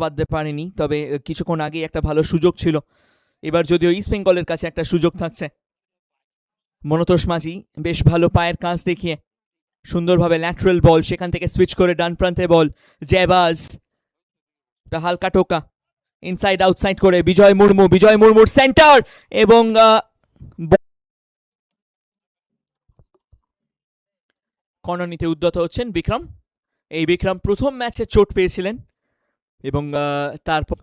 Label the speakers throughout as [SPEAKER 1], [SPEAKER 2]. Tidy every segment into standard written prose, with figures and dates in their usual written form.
[SPEAKER 1] বাঁধতে পারেনি, তবে কিছুক্ষণ আগে একটা ভালো সুযোগ ছিল। এবার যদিও ইস্ট বেঙ্গলের কাছে একটা সুযোগ থাকছে। মনতোষ মাঝি বেশ ভালো পায়ের কাজ দেখিয়ে সুন্দরভাবে ল্যাটারাল বল, সেখান থেকে সুইচ করে ডান প্রান্তে বল, জয়বাজ হালকা টোকা ইনসাইড আউটসাইড করে বিজয় মুর্মুর সেন্টার, এবং কর্নার নিতে উদ্যত হচ্ছেন বিক্রম। এই বিক্রম প্রথম ম্যাচে চোট পেয়েছিলেন এবং তারপর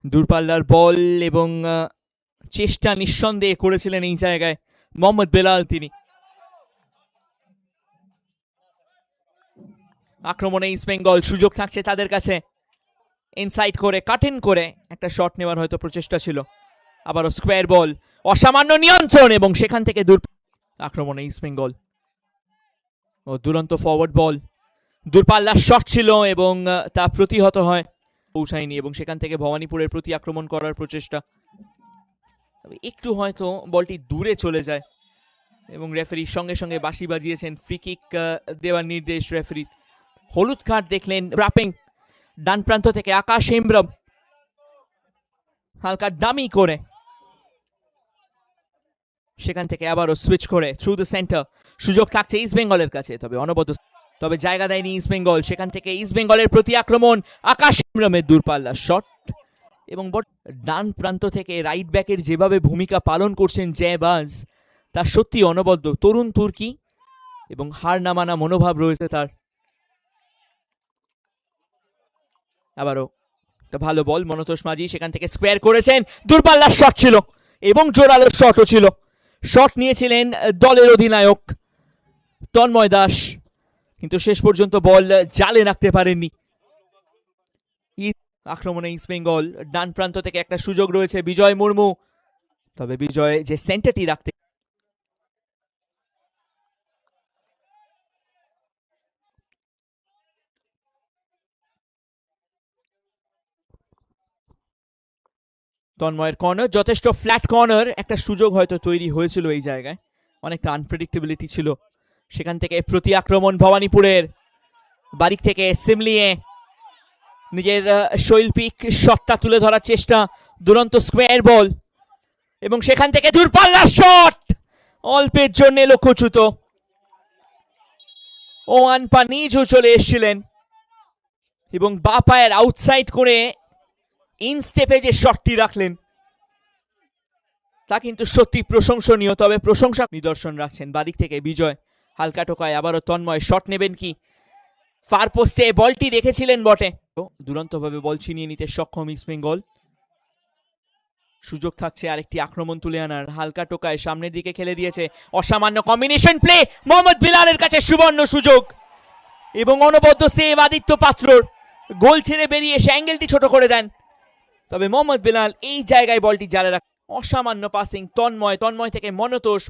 [SPEAKER 1] দূরপাল্লার বল এবং চেষ্টা নিঃসন্দেহে করেছিলেন এই জায়গায় মোহাম্মদ বেলাল। তিনি আক্রমণে ইস্ট বেঙ্গল, সুযোগ থাকছে তাদের কাছে, ইনসাইড করে কাটিং করে একটা শট নেওয়ার হয়তো প্রচেষ্টা ছিল। আবারও স্কোয়ার বল, অসামান্য নিয়ন্ত্রণ, এবং সেখান থেকে আক্রমণে ইস্ট বেঙ্গল ও দুরন্ত ফরওয়ার্ড বল, দূরপাল্লার শট ছিল এবং তা প্রতিহত হয়, পৌঁছায়নি, এবং সেখান থেকে ভবানীপুরের প্রতি আক্রমণ করার প্রচেষ্টা, একটু হয়তো বলটি দূরে চলে যায় এবং রেফারির সঙ্গে সঙ্গে বাঁশি বাজিয়েছেন, ফ্রি কিক দেওয়ার নির্দেশ রেফারির। হলুদ কার্ড দেখলেন রাপিং ডান প্রান্ত থেকে আকাশ হেমব্রম, হালকা ডামি করে সেখান থেকে আবারও সুইচ করে থ্রু দ্য সেন্টার, সুযোগ থাকছে ইস্ট বেঙ্গলের কাছে, তবে অনবদ্য, তবে জায়গা দেয়নি ইস্ট বেঙ্গল। সেখান থেকে ইস্ট বেঙ্গলের প্রতি আক্রমণ, আকাশ হেমব্রমের দূরপাল্লা শট, এবং ডান প্রান্ত থেকে রাইট ব্যাকের যেভাবে ভূমিকা পালন করছেন জয়বাজ, তা সত্যি অনবদ্য। তরুণ তুর্কি এবং হার না মানা মনোভাব রয়েছে তার। আবারও একটা ভালো বল, মনতোষ মাঝি সেখান থেকে স্কোয়ার করেছেন, দূরপাল্লার শট ছিল এবং জোরালো শটও ছিল। শট নিয়েছিলেন দলের অধিনায়ক তন্ময় দাস, কিন্তু শেষ পর্যন্ত বল জালে রাখতে পারেননি। আক্রমণে ইস্ট বেঙ্গল, ডান প্রান্ত থেকে একটা সুযোগ রয়েছে বিজয় মুর্মু, তবে বিজয় যে সেন্টারটি রাখতে, তন্ময়ের কর্নার, যথেষ্ট ফ্ল্যাট কর্নার, একটা সুযোগ হয়তো তৈরি হয়েছিল এই জায়গায়, অনেকটা আনপ্রেডিক্টেবিলিটি ছিল। সেখান থেকে প্রতি আক্রমণ ভবানীপুরের, বারিক থেকে সিমলিয়ে নিজের শৈল্পিক সত্তা তুলে ধরার চেষ্টা, দুরন্ত স্কোয়ার বল, এবং সেখান থেকে দূরপাল্লার শট, অল্পের জন্য লক্ষ্যচ্যুত। ওয়ান পানিজও চলে এসেছিলেন এবং বা পায়ের আউটসাইড করে ইন স্টেপে যে শটটি রাখলেন তা কিন্তু সত্যি প্রশংসনীয়, তবে প্রশংসা নিদর্শন রাখছেন বাদিক থেকে বিজয়। হালকা টোকায় আবারও তন্ময়, শট নেবেন কি, ফার পোস্টে বলটি রেখেছিলেন বটে, দুরন্তভাবে বল ছিনিয়ে নিতে সক্ষম ইস্ট বেঙ্গল। সুযোগ থাকছে আরেকটি আক্রমণ তুলে আনার, হালকা টোকায় সামনের দিকে খেলে দিয়েছে, অসামান্য কম্বিনেশন প্লে, মোহাম্মদ বিলালের কাছে সুবর্ণ সুযোগ, এবং অনবদ্য সেভ আদিত্য পাত্রর, গোল ছেড়ে বেরিয়ে এসে অ্যাঙ্গেলটি ছোট করে দেন, তবে মোহাম্মদ বিলাল এই জায়গায় বলটি জালে রাখ, অসামান্য পাসিং তন্ময় থেকে মনতোষ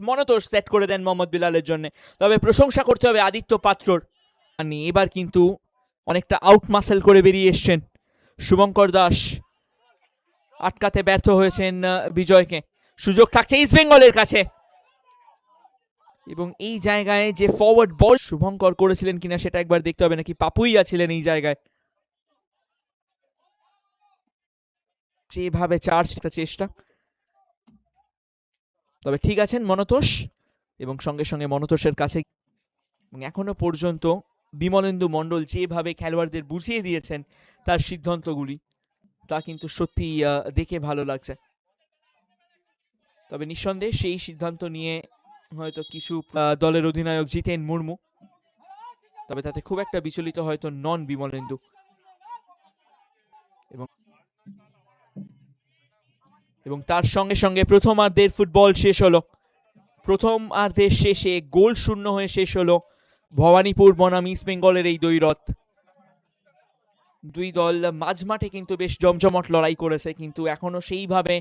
[SPEAKER 1] সেট করে দেন মোহাম্মদ বিলালের জন্য, তবে প্রশংসা করতে হবে আদিত্য পাত্রর। এবার কিন্তু অনেকটা আউট মাসেল করে বেরিয়ে এসছেন শুভঙ্কর দাস, আটকাতে ব্যর্থ হয়েছেন বিজয়কে। সুযোগ থাকছে ইস্ট বেঙ্গলের কাছে, এবং এই জায়গায় যে ফরওয়ার্ড বল শুভঙ্কর করেছিলেন কিনা সেটা একবার দেখতে হবে, নাকি পাপুইয়া ছিলেন এই জায়গায়, যেভাবে চার্জটা চেষ্টা, তবে ঠিক আছেন মনতোষ, এবং সঙ্গে সঙ্গে মনতোষের কাছে, এবং এখনো পর্যন্ত বিমলেন্দু মণ্ডল যেভাবে খেলোয়াড়দের বুঝিয়ে দিয়েছেন তার সিদ্ধান্তগুলি, তা কিন্তু সত্যি দেখে ভালো লাগছে। তবে নিঃসন্দেহে সেই সিদ্ধান্ত নিয়ে হয়তো কিছু দলের অধিনায়ক জিতেন মুর্মু, তবে তাতে খুব একটা বিচলিত হয়তো নন বিমলেন্দু। এবং তার সঙ্গে সঙ্গে প্রথমার্ধের ফুটবল শেষ হলো। প্রথমার্ধের শেষে গোল শূন্য হয়ে শেষ হলো ভবানীপুর বনাম ইস্ট বেঙ্গলের এই দ্বৈরথ। দুই দল মাঝমাঠে কিন্তু বেশ জমজমট লড়াই করেছে, কিন্তু এখনো সেইভাবে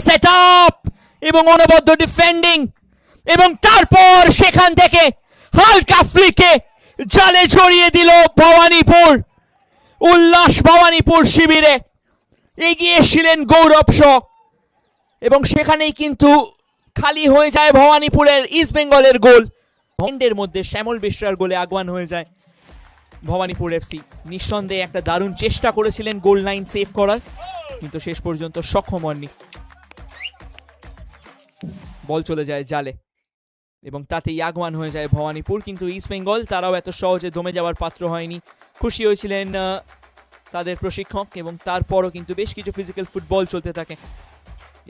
[SPEAKER 1] সেটআপ এবং অনবদ্য ডিফেন্ডিং, এবং তারপর সেখান থেকে হালকা ফ্লিকে জালে জড়িয়ে দিল ভবানীপুর। উল্লাস ভবানীপুর শিবিরে, এগিয়ে এসেছিলেন গৌরব শ, এবং সেখানেই কিন্তু খালি হয়ে যায় ভবানীপুরের ইস্ট বেঙ্গলের গোল। এর মধ্যে শ্যামল বেশরার গোলে আগুয়ান হয়ে যায় ভবানীপুর এফসি নিঃসন্দেহে একটা দারুণ চেষ্টা করেছিলেন গোল লাইন সেভ করার, কিন্তু শেষ পর্যন্ত সক্ষম হননি। বল চলে যায় জালে এবং তাতেই আগমান হয়ে যায় ভবানীপুর, কিন্তু ইস্ট বেঙ্গল তারাও এত সহজে দমে যাওয়ার পাত্র হয়নি। খুশি হয়েছিলেন তাদের প্রশিক্ষক, এবং তারপরও কিন্তু বেশ কিছু ফিজিক্যাল ফুটবল চলতে থাকে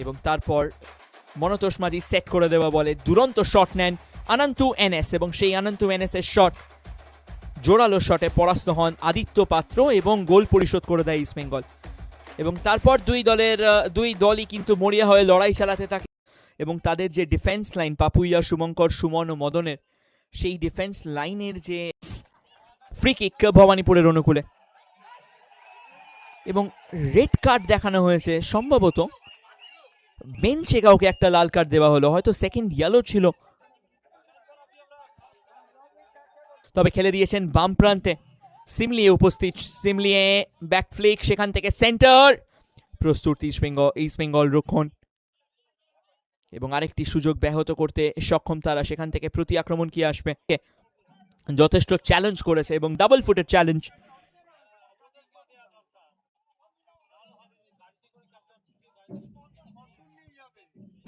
[SPEAKER 1] এবং তারপর মনতোষ মাঝি সেট করে দেওয়া বলে দুরন্ত শট নেন অনন্তু এনএস, এবং সেই অনন্তু এনএস এর শট, জোরালো শটে পরাস্ত হন আদিত্য পাত্র এবং গোল পরিশোধ করে দেয় ইস্ট বেঙ্গল। এবং তারপর দুই দলই কিন্তু মরিয়া হয়ে লড়াই চালাতে থাকে এবং তাদের যে ডিফেন্স লাইন পাপুইয়া, শুভঙ্কর, সুমন ও মদনের, সেই ডিফেন্স লাইনের যে ফ্রি কিক ভবানীপুরের অনুকূলে, এবং রেড কার্ড দেখানো হয়েছে, সম্ভবত বেঞ্চে কাউকে একটা লাল কার্ড দেওয়া হলো, হয়তো সেকেন্ড ইয়েলো ছিল। তবে খেলে দিয়েছেন বাম প্রান্তে, সিমলিয়ে উপস্থিত, সিমলিয়ে ব্যাকফ্লিক, সেখান থেকে সেন্টার, প্রস্তুত ইস্ট বেঙ্গল রক্ষণ, এবং আরেকটি সুযোগ ব্যাহত করতে সক্ষম তারা। সেখান থেকে প্রতি আক্রমণ কি আসবে, যথেষ্ট চ্যালেঞ্জ করেছে এবং ডাবল ফুটের চ্যালেঞ্জ।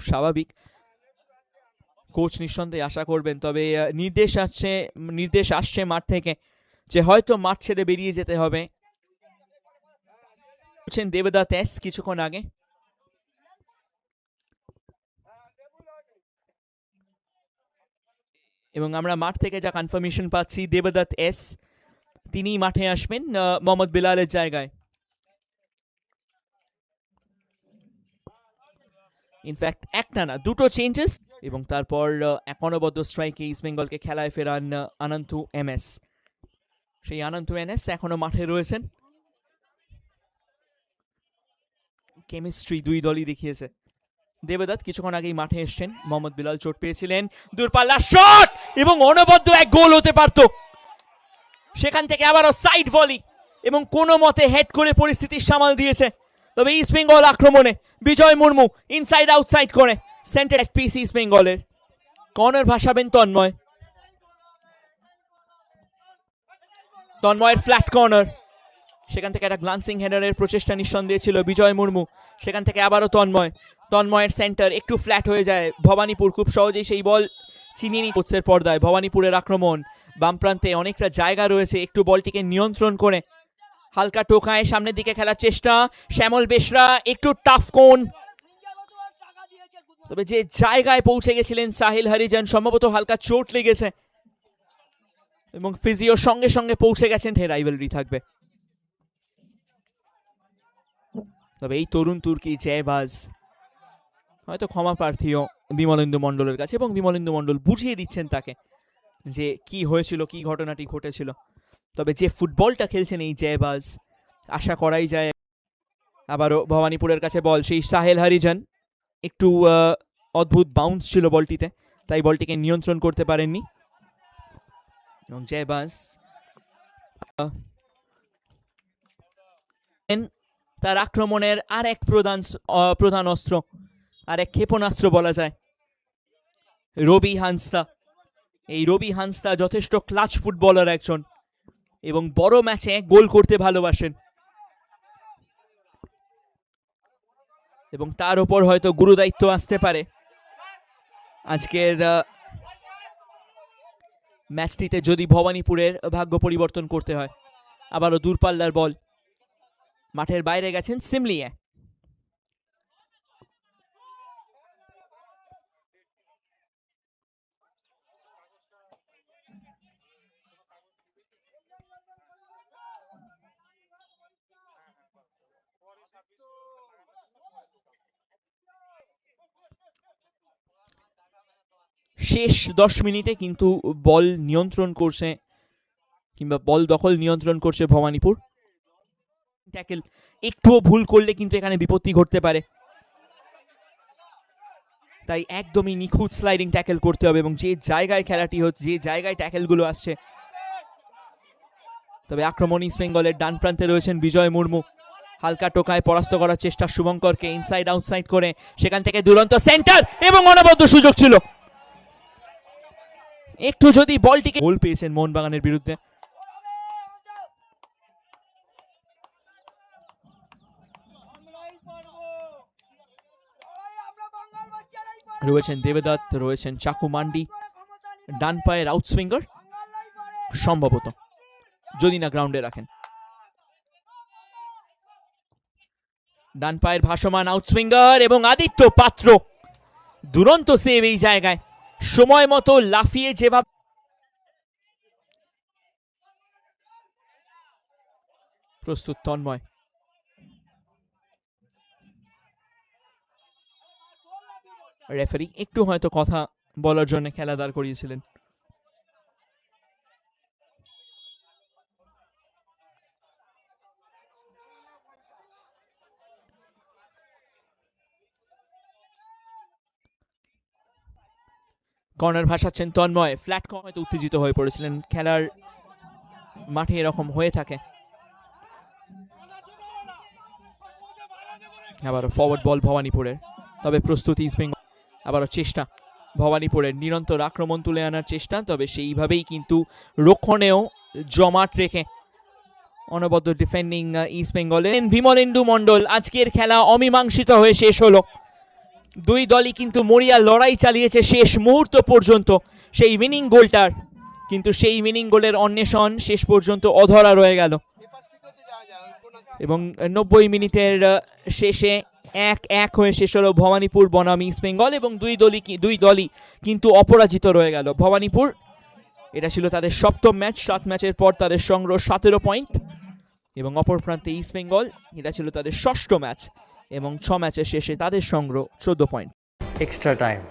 [SPEAKER 1] স্বাভাবিক, কোচ নিঃসন্দেহে আশা করবেন, তবে নির্দেশ আসছে মাঠ থেকে যে হয়তো মাঠ ছেড়ে বেরিয়ে যেতে হবে। দেবদত্ত এস কিছুক্ষণ আগে, এবং আমরা মাঠ থেকে যা কনফার্মেশন পাচ্ছি দেবদত্ত এস তিনি মাঠে আসবেন মোহাম্মদ বিলালের জায়গায়। ইনফ্যাক্ট একটা না, দুটো চেঞ্জেস, এবং তারপর অনবদ্য স্ট্রাইকে ইস্ট বেঙ্গলকে খেলায় ফেরান অনন্তু এমএস। সেই অনন্তু এনএস এখনো মাঠে রয়েছেন। কেমিস্ট্রি দুই দলই দেখিয়েছে। দেবদত্ত কিছুক্ষণ আগেই মাঠে এসছেন, মোহাম্মদ বিলাল চোট পেয়েছিলেন, দূরপাল্লা শট এবং অনবদ্য এক গোল হতে পারত। সেখান থেকে আবারও সাইড ভলি এবং কোনো মতে হেড করে পরিস্থিতি সামাল দিয়েছে। তবে ইস্ট বেঙ্গল আক্রমণে বিজয় মুর্মু ইনসাইড আউটসাইড করে সেন্টার এক পিস ইস্ট বেঙ্গলের, কর্নার ভাসাবেন তন্ময়ের ফ্ল্যাট কর্নার, সেখান থেকে একটা গ্লান্সিং হেডারের প্রচেষ্টা নিঃসন্দেহে ছিল বিজয় মুর্মু, সেখান থেকে আবারও তন্ময়ের সেন্টার একটু ফ্ল্যাট হয়ে যায়। ভবানীপুর খুব সহজেই সেই বল চিনিয়ে নিয়ে কোচের পর্দায়। ভবানীপুরের আক্রমণ, বাম প্রান্তে অনেকটা জায়গা রয়েছে, একটু বলটিকে নিয়ন্ত্রণ করে হালকা টোকায় সামনের দিকে খেলার চেষ্টা, শ্যামল বেশরা একটু টাফ কোন, তবে যে জায়গায় পৌঁছে গেছিলেন সাহিল হরিজন, সম্ভবত হালকা চোট লেগেছে এবং ফিজিও সঙ্গে সঙ্গে পৌঁছে গেছেন, রাইভালরি থাকবে। তবে এই তরুণ তুর্কি জয়বাজ হয়তো ক্ষমা প্রার্থীও বিমলেন্দু মণ্ডলের কাছে, এবং বিমলেন্দু মণ্ডল বুঝিয়ে দিচ্ছেন তাকে যে কি হয়েছিল, কি ঘটনাটি ঘটেছিল। তবে যে ফুটবলটা খেলছেন এই জয়বাজ, আশা করাই যায়। আবারও ভবানীপুরের কাছে বল, সেই সাহেল হরিজন, একটু অদ্ভুত বাউন্স ছিল বলটিতে, তাই বলটিকে নিয়ন্ত্রণ করতে পারেননি। এবং জয়বাজ তার আক্রমণের আর এক প্রধান অস্ত্র, আর এক ক্ষেপণাস্ত্র বলা যায়, রবি হান্সদা। এই রবি হান্সদা যথেষ্ট ক্লাচ ফুটবলার একজন, এবং বড় ম্যাচে গোল করতে ভালোবাসেন, এবং তার উপর হয়তো গুরুদায়িত্ব আসতে পারে আজকের ম্যাচটিতে যদি ভবানীপুরের ভাগ্য পরিবর্তন করতে হয়। আবারও দূরপাল্লার বল, মাঠের বাইরে গেছেন সিমলিয়ে, শেষ 10 মিনিটে কিন্তু বল নিয়ন্ত্রণ করছে, কিংবা বল দখল নিয়ন্ত্রণ করছে ভবানীপুর। ট্যাকেল একটুও ভুল করলে কিন্তু এখানে বিপত্তি ঘটতে পারে, তাই একদমই নিখুঁত স্লাইডিং ট্যাকেল করতে হবে, এবং যে জায়গায় খেলাটি হচ্ছে, যে জায়গায় ট্যাকেলগুলো আসছে। তবে আক্রমণ ইস্ট বেঙ্গলের ডান প্রান্তে রয়েছেন বিজয় মুর্মু, হালকা টোকায় পরাস্ত করার চেষ্টা শুভঙ্করকে ইনসাইড আউটসাইড করে, সেখান থেকে দুরন্ত সেন্টার এবং অনবদ্য সুযোগ ছিল। একটু যদি বলটিকে গোল পেয়েছেন মোহনবাগানের বিরুদ্ধে, রয়েছেন দেবদত্ত, রয়েছেন চাকু মান্ডি। ডান পায়ের আউটসুইঙ্গার সম্ভবত, যদি না গ্রাউন্ডে রাখেন। ডান পায়ের ভাসমান আউটসুইঙ্গার এবং আদিত্য পাত্র দুরন্ত সেভ এই জায়গায়, সময় মতো লাফিয়ে যেভাবে প্রস্তুত তন্ময়। রেফারি একটু হয়তো কথা বলার জন্য খেলা দাঁড় করিয়েছিলেন। কর্নার ভাসাচ্ছেন তন্ময়। ফ্ল্যাট হয়তো উত্তেজিত হয়ে পড়েছিলেন, খেলার মাঠে এরকম হয়ে থাকে। আবারও ফরওয়ার্ড বল ভবানীপুরের, তবে প্রস্তুতি ইস্ট বেঙ্গল। আবারও চেষ্টা ভবানীপুরের, নিরন্তর আক্রমণ তুলে আনার চেষ্টা, তবে সেইভাবেই কিন্তু রক্ষণেও জমাট রেখে অনবদ্য ডিফেন্ডিং ইস্ট বেঙ্গলের বিমলেন্দু মণ্ডল। আজকের খেলা অমীমাংসিত হয়ে শেষ হলো। দুই দলই কিন্তু মরিয়া লড়াই চালিয়েছে শেষ মুহূর্ত পর্যন্ত সেই উইনিং গোলটার, কিন্তু সেই উইনিং গোলের অন্বেষণ শেষ পর্যন্ত অধরা রয়ে গেল। এবং 90 মিনিটের শেষে 1-1 হয়ে শেষ হলো ভবানীপুর বনাম ইস্ট বেঙ্গল, এবং দুই দলই কিন্তু অপরাজিত রয়ে গেল। ভবানীপুর, এটা ছিল তাদের সপ্তম ম্যাচ, 7 ম্যাচের পর তাদের সংগ্রহ 17 পয়েন্ট, এবং অপর প্রান্তে ইস্ট বেঙ্গল, এটা ছিল তাদের ষষ্ঠ ম্যাচ এবং 6 ম্যাচের শেষে তাদের সংগ্রহ 14 পয়েন্ট।
[SPEAKER 2] extra time